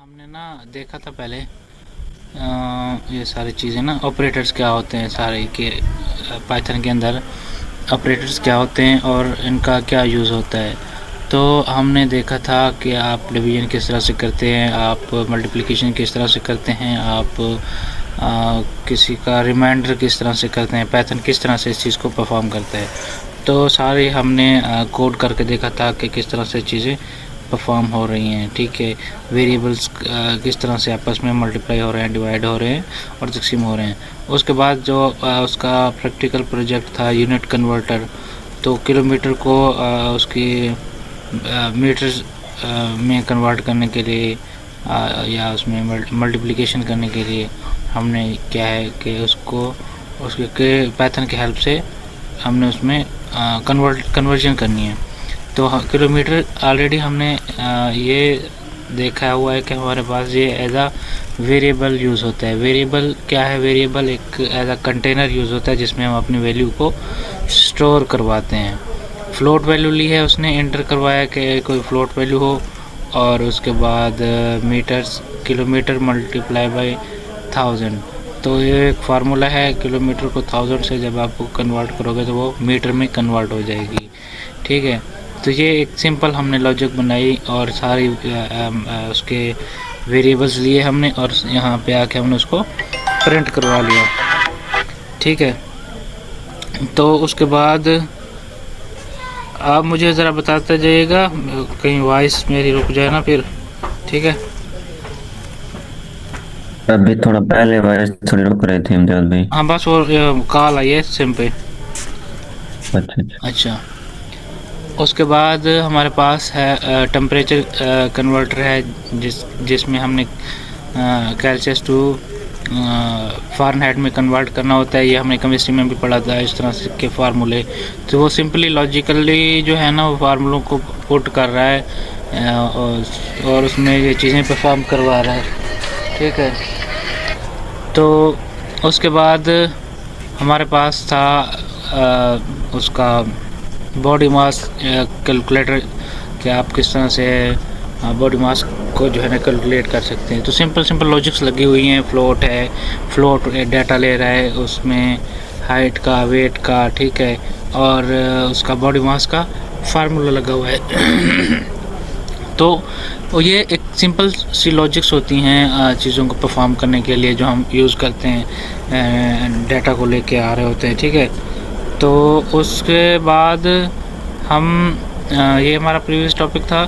हमने ना देखा था पहले ये सारी चीज़ें ना ऑपरेटर्स क्या होते हैं सारे के पाइथन के अंदर ऑपरेटर्स क्या होते हैं और इनका क्या यूज़ होता है। तो हमने देखा था कि आप डिवीजन किस तरह से करते हैं, आप मल्टीप्लिकेशन किस तरह से करते हैं, आप किसी का रिमाइंडर किस तरह से करते हैं, पाइथन किस तरह से इस चीज़ को परफॉर्म करता है। तो सारे हमने कोड करके देखा था कि किस तरह से चीज़ें परफॉर्म हो रही हैं। ठीक है, वेरिएबल्स किस तरह से आपस में मल्टीप्लाई हो रहे हैं, डिवाइड हो रहे हैं और तकसीम हो रहे हैं। उसके बाद जो उसका प्रैक्टिकल प्रोजेक्ट था यूनिट कन्वर्टर, तो किलोमीटर को उसकी मीटर्स में कन्वर्ट करने के लिए या उसमें मल्टीप्लिकेशन करने के लिए हमने क्या है कि उसको उसके पाइथन की हेल्प से हमने उसमें कन्वर्जन करनी है। तो किलोमीटर ऑलरेडी हमने ये देखा हुआ है कि हमारे पास ये एज आ वेरिएबल यूज़ होता है। वेरिएबल क्या है? वेरिएबल एक एज आ कंटेनर यूज़ होता है जिसमें हम अपनी वैल्यू को स्टोर करवाते हैं। फ्लोट वैल्यू ली है उसने, एंटर करवाया कि कोई फ्लोट वैल्यू हो, और उसके बाद मीटर्स किलोमीटर मल्टीप्लाई बाई 1000। तो ये एक फार्मूला है, किलोमीटर को 1000 से जब आप कन्वर्ट करोगे तो वो मीटर में कन्वर्ट हो जाएगी। ठीक है, तो ये एक सिंपल हमने लॉजिक बनाई और सारी उसके वेरिएबल्स लिए हमने और यहाँ पे आके हमने उसको प्रिंट करवा लिया। ठीक है, तो उसके बाद आप मुझे ज़रा बताते जाइएगा, कहीं वॉइस मेरी रुक जाए ना फिर। ठीक है, अभी थोड़ा पहले वायरस थोड़ी रुक रहे थे इम्तियाज भाई। हाँ बस वो कॉल आई है सिम पे। अच्छा अच्छा। अच्छा, उसके बाद हमारे पास है टेम्परेचर कन्वर्टर है जिसमें हमने कैल्सियस टू फ़ारेनहाइट में कन्वर्ट करना होता है। ये हमने केमिस्ट्री में भी पढ़ा था इस तरह से के फार्मूले। तो वो सिंपली लॉजिकली जो है ना वो फार्मूलों को पुट कर रहा है और उसमें ये चीज़ें परफॉर्म करवा रहा है। ठीक है, तो उसके बाद हमारे पास था उसका बॉडी मास कैलकुलेटर कि आप किस तरह से बॉडी मास को जो है ना कैलकुलेट कर सकते हैं। तो सिंपल लॉजिक्स लगी हुई हैं। फ्लोट है, फ्लोट डाटा ले रहा है उसमें हाइट का, वेट का, ठीक है, और उसका बॉडी मास का फार्मूला लगा हुआ है। तो ये एक सिंपल सी लॉजिक्स होती हैं चीज़ों को परफॉर्म करने के लिए जो हम यूज़ करते हैं, डाटा को लेके आ रहे होते हैं। ठीक है, तो उसके बाद हम ये हमारा प्रीवियस टॉपिक था,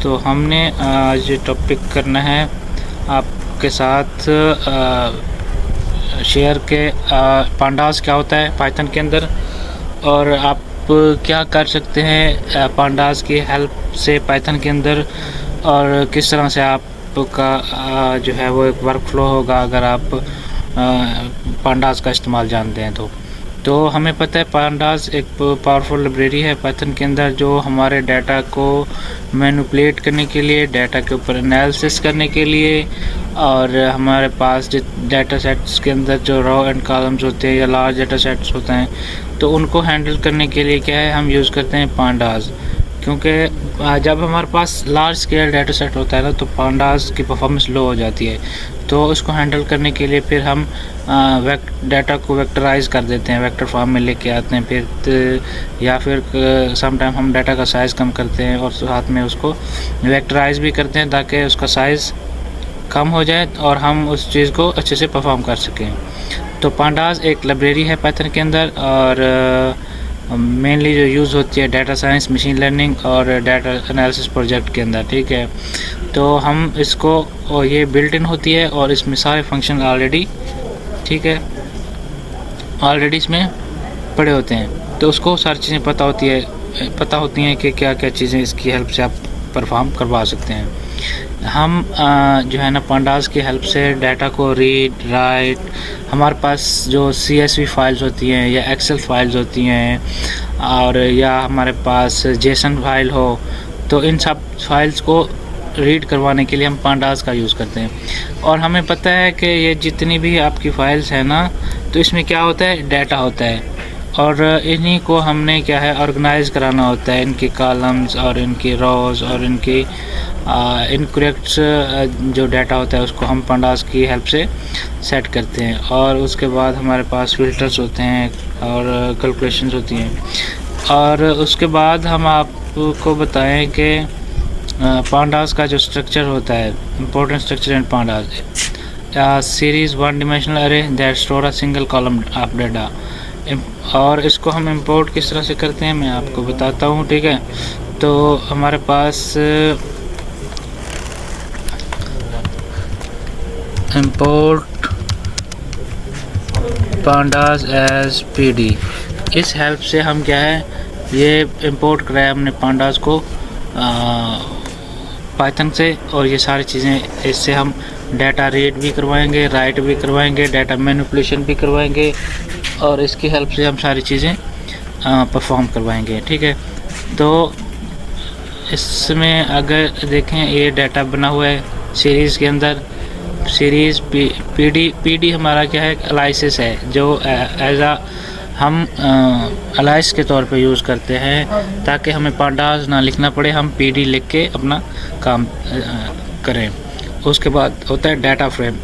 तो हमने आज टॉपिक करना है आपके साथ शेयर के पांडास क्या होता है पाइथन के अंदर, और आप क्या कर सकते हैं पांडास की हेल्प से पाइथन के अंदर, और किस तरह से आपका जो है वो एक वर्क फ्लो होगा अगर आप पांडास का इस्तेमाल जानते हैं। तो हमें पता है पांडास एक पावरफुल लाइब्रेरी है पाइथन के अंदर जो हमारे डाटा को मैनिपुलेट करने के लिए, डाटा के ऊपर एनालिसिस करने के लिए, और हमारे पास डाटा सेट्स के अंदर जो रॉ एंड कॉलम्स होते हैं या लार्ज डाटा सेट्स होते हैं तो उनको हैंडल करने के लिए क्या है हम यूज़ करते हैं पांडास। क्योंकि जब हमारे पास लार्ज स्केल डाटा सेट होता है ना तो पांडास की परफॉर्मेंस लो हो जाती है। तो उसको हैंडल करने के लिए फिर हम डाटा को वेक्टराइज कर देते हैं, वेक्टर फॉर्म में लेके आते हैं फिर, या फिर समटाइम हम डाटा का साइज़ कम करते हैं और साथ में उसको वेक्टराइज भी करते हैं ताकि उसका साइज़ कम हो जाए और हम उस चीज़ को अच्छे से परफॉर्म कर सकें। तो पांडास एक लाइब्रेरी है पाइथन के अंदर और मेनली जो यूज़ होती है डाटा साइंस, मशीन लर्निंग और डाटा एनालिसिस प्रोजेक्ट के अंदर। ठीक है, तो हम इसको और ये बिल्ट इन होती है और इसमें सारे फंक्शन ऑलरेडी, ठीक है, ऑलरेडी इसमें पड़े होते हैं। तो उसको सारी चीज़ें पता होती हैं कि क्या क्या चीज़ें इसकी हेल्प से आप परफॉर्म करवा सकते हैं। हम जो है ना पांडास की हेल्प से डाटा को रीड राइट, हमारे पास जो CSV फाइल्स होती हैं या एक्सेल फाइल्स होती हैं और या हमारे पास जेसन फाइल हो, तो इन सब फाइल्स को रीड करवाने के लिए हम पांडास का यूज़ करते हैं। और हमें पता है कि ये जितनी भी आपकी फाइल्स हैं ना तो इसमें क्या होता है, डाटा होता है और इन्हीं को हमने क्या है ऑर्गेनाइज कराना होता है, इनके कॉलम्स और इनके रोज़ और इनकी इनकरेक्ट जो डाटा होता है उसको हम पांडास की हेल्प से सेट करते हैं। और उसके बाद हमारे पास फिल्टर्स होते हैं और कैलकुलेशंस होती हैं। और उसके बाद हम आपको बताएं कि पांडास का जो स्ट्रक्चर होता है, important structure in pandas, series one dimensional array that store a single column of data. और इसको हम इंपोर्ट किस तरह से करते हैं मैं आपको बताता हूँ, ठीक है। तो हमारे पास इंपोर्ट पांडास एज पीडी, इस हेल्प से हम क्या है ये इंपोर्ट कराया हमने पांडास को पाइथन से। और ये सारी चीज़ें इससे हम डाटा रीड भी करवाएंगे, राइट भी करवाएंगे, डाटा मैनिपुलेशन भी करवाएंगे और इसकी हेल्प से हम सारी चीज़ें परफॉर्म करवाएंगे, ठीक है। तो इसमें अगर देखें ये डाटा बना हुआ है सीरीज़ के अंदर। सीरीज़ पीडी हमारा क्या है, एनालिसिस है जो एज आ हम एनालिसिस के तौर पे यूज़ करते हैं ताकि हमें पांडास ना लिखना पड़े, हम पीडी लिख के अपना काम करें। उसके बाद होता है डाटा फ्रेम।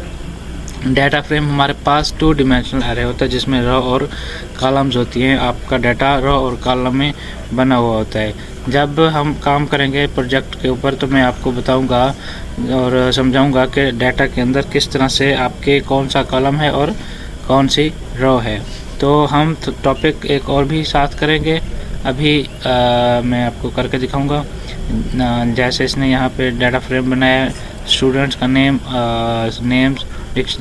डाटा फ्रेम हमारे पास 2 डिमेंशनल अरे होता है जिसमें रो और कॉलम्स होती हैं। आपका डाटा रो और कॉलम में बना हुआ होता है। जब हम काम करेंगे प्रोजेक्ट के ऊपर तो मैं आपको बताऊंगा और समझाऊंगा कि डाटा के अंदर किस तरह से आपके कौन सा कॉलम है और कौन सी रो है। तो हम टॉपिक एक और भी साथ करेंगे अभी, मैं आपको करके दिखाऊंगा। जैसे इसने यहाँ पे डाटा फ्रेम बनाया, स्टूडेंट्स का नेम्स,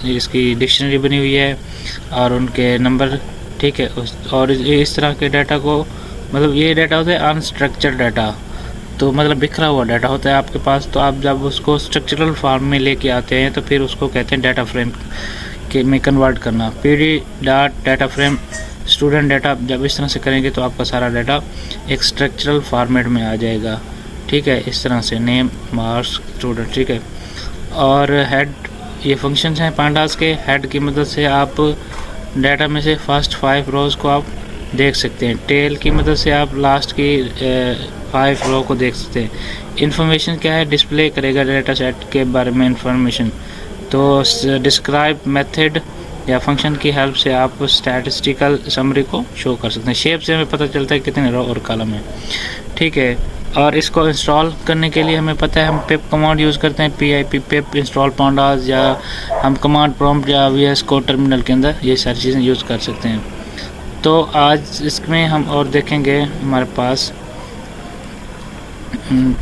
इसकी डिक्शनरी बनी हुई है और उनके नंबर, ठीक है। और इस तरह के डाटा को, मतलब ये डाटा होता है अनस्ट्रक्चर्ड डाटा, तो मतलब बिखरा हुआ डाटा होता है आपके पास। तो आप जब उसको स्ट्रक्चरल फॉर्म में लेके आते हैं तो फिर उसको कहते हैं डाटा फ्रेम के में कन्वर्ट करना। PD dot data frame student data, जब इस तरह से करेंगे तो आपका सारा डाटा एक स्ट्रक्चरल फॉर्मेट में आ जाएगा, ठीक है। इस तरह से नेम, मार्क्स, स्टूडेंट, ठीक है। और हेड, ये फंक्शंस हैं पांडास के। हेड की मदद से आप डाटा में से फर्स्ट 5 रोज़ को आप देख सकते हैं। टेल की मदद से आप लास्ट की 5 रो को देख सकते हैं। इन्फॉर्मेशन क्या है, डिस्प्ले करेगा डाटा सेट के बारे में इंफॉर्मेशन। तो डिस्क्राइब मेथड या फंक्शन की हेल्प से आप स्टैटिस्टिकल समरी को शो कर सकते हैं। शेप से हमें पता चलता है कितने रो और कॉलम है, ठीक है। और इसको इंस्टॉल करने के लिए हमें पता है हम पिप कमांड यूज़ करते हैं, pip पिप इंस्टॉल पांडास, या हम कमांड प्रॉम्प्ट या VS कोड टर्मिनल के अंदर ये सारी चीज़ें यूज़ कर सकते हैं। तो आज इसमें हम और देखेंगे, हमारे पास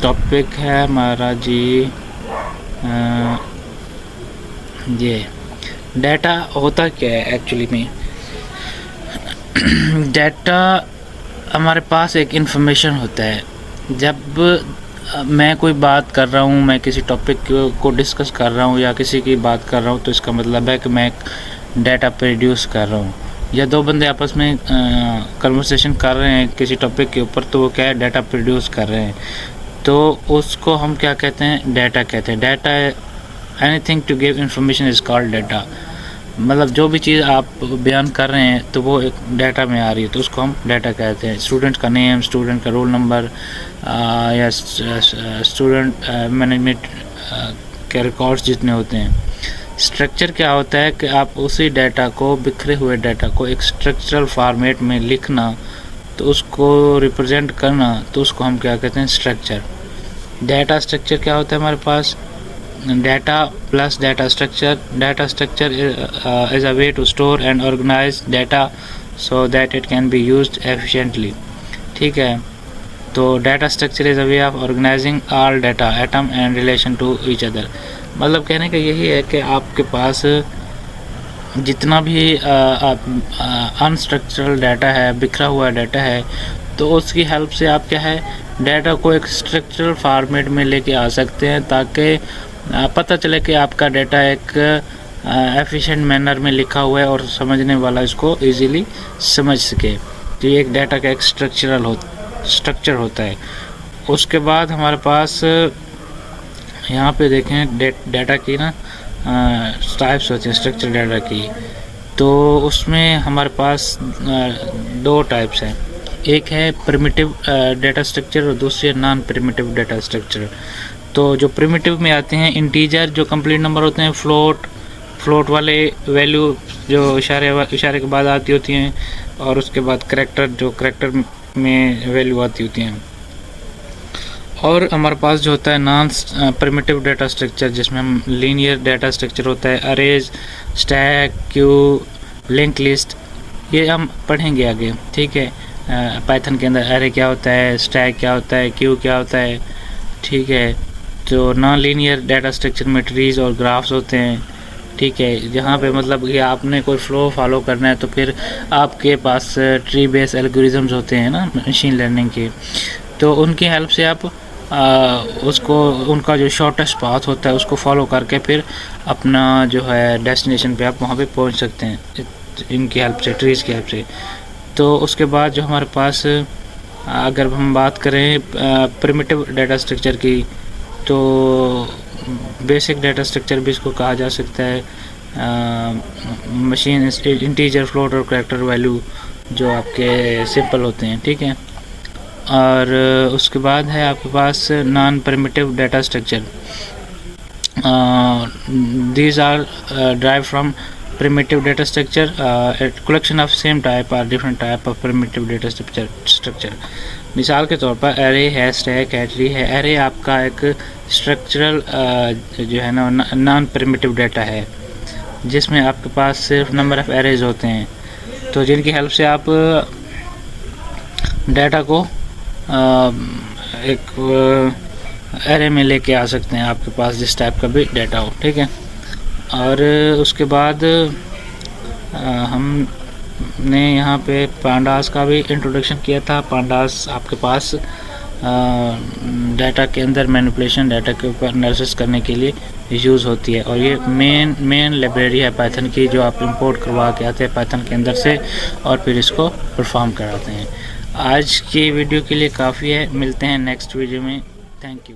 टॉपिक है हमारा जी ये डाटा होता क्या है एक्चुअली में। डाटा हमारे पास एक इंफॉर्मेशन होता है। जब मैं कोई बात कर रहा हूँ, मैं किसी टॉपिक को डिस्कस कर रहा हूँ या किसी की बात कर रहा हूँ, तो इसका मतलब है कि मैं डाटा प्रोड्यूस कर रहा हूँ। या 2 बंदे आपस में कन्वर्सेशन कर रहे हैं किसी टॉपिक के ऊपर, तो वो क्या है, डाटा प्रोड्यूस कर रहे हैं। तो उसको हम क्या कहते हैं, डाटा कहते हैं। Data, anything to give information is called data. मतलब जो भी चीज़ आप बयान कर रहे हैं तो वो एक डाटा में आ रही है, तो उसको हम डाटा कहते हैं। स्टूडेंट का नेम, स्टूडेंट का रोल नंबर या स्टूडेंट मैनेजमेंट के रिकॉर्ड्स जितने होते हैं। स्ट्रक्चर क्या होता है कि आप उसी डाटा को, बिखरे हुए डाटा को एक स्ट्रक्चरल फॉर्मेट में लिखना, तो उसको रिप्रेजेंट करना, तो उसको हम क्या कहते हैं, स्ट्रक्चर। डाटा स्ट्रक्चर क्या होता है हमारे पास, data plus data structure. Data structure is a way to store and organize data so that it can be used efficiently, ठीक है। तो data structure is a way of organizing all data, atom and relation to each other। मतलब कहने का यही है कि आपके पास जितना भी अनस्ट्रक्चरल डाटा है, बिखरा हुआ डाटा है, तो उसकी हेल्प से आप क्या है, डाटा को एक स्ट्रक्चरल फॉर्मेट में लेके आ सकते हैं, ताकि पता चले कि आपका डाटा एक एफिशिएंट मैनर में लिखा हुआ है और समझने वाला इसको इजीली समझ सके। तो ये एक डाटा का एक स्ट्रक्चर होता है। उसके बाद हमारे पास यहाँ पे देखें डाटा की ना टाइप्स होते हैं स्ट्रक्चर डाटा की। तो उसमें हमारे पास 2 टाइप्स हैं। एक है प्रिमिटिव डाटा स्ट्रक्चर और दूसरी नॉन प्रिमिटिव डाटा स्ट्रक्चर। तो जो प्रिमिटिव में आते हैं इंटीजर, जो कंप्लीट नंबर होते हैं, फ्लोट वाले वैल्यू जो इशारे के बाद आती होती हैं, और उसके बाद करैक्टर, जो करैक्टर में वैल्यू आती होती हैं। और हमारे पास जो होता है नॉन प्रिमिटिव डाटा स्ट्रक्चर, जिसमें हम लीनियर डाटा स्ट्रक्चर होता है, arrays, stack, Q, link list, ये हम पढ़ेंगे आगे, ठीक है। पाइथन के अंदर अरे क्या होता है, स्टैक क्या होता है, क्यू क्या होता है, ठीक है। तो नॉन लीनियर डाटा स्ट्रक्चर में ट्रीज और ग्राफ्स होते हैं, ठीक है, जहाँ पे मतलब कि आपने कोई फ्लो फॉलो करना है तो फिर आपके पास ट्री बेस्ड एल्गोरिथम्स होते हैं ना मशीन लर्निंग के, तो उनकी हेल्प से आप उसको, उनका जो शॉर्टेस्ट पाथ होता है उसको फॉलो करके फिर अपना जो है डेस्टिनेशन पे आप वहाँ पे पहुँच सकते हैं इनकी हेल्प से, ट्रीज़ की हेल्प से। तो उसके बाद जो हमारे पास, अगर हम बात करें प्रिमिटिव डाटा स्ट्रक्चर की, तो बेसिक डाटा स्ट्रक्चर भी इसको कहा जा सकता है। मशीन इंटीजर, फ्लोट और करैक्टर वैल्यू जो आपके सिंपल होते हैं, ठीक है। और उसके बाद है आपके पास non primitive data structure. These are drive from primitive data structure, a collection of same type or different type of primitive data structure। मिसाल के तौर पर एरे है, स्टैक है, ट्री है। एरे आपका एक स्ट्रक्चरल जो है ना नॉन प्रिमिटिव डाटा है, जिसमें आपके पास सिर्फ नंबर ऑफ एरेज होते हैं, तो जिनकी हेल्प से आप डाटा को एक एरे में लेके आ सकते हैं, आपके पास जिस टाइप का भी डाटा हो, ठीक है। और उसके बाद हमने यहाँ पे पांडास का भी इंट्रोडक्शन किया था। पांडास आपके पास डाटा के अंदर मैनिपुलेशन, डाटा के ऊपर एनालिसिस करने के लिए यूज़ होती है, और ये मेन लाइब्रेरी है पाइथन की, जो आप इंपोर्ट करवा के आते हैं पाइथन के अंदर से और फिर इसको परफॉर्म कराते हैं। आज की वीडियो के लिए काफ़ी है, मिलते हैं नेक्स्ट वीडियो में। Thank you.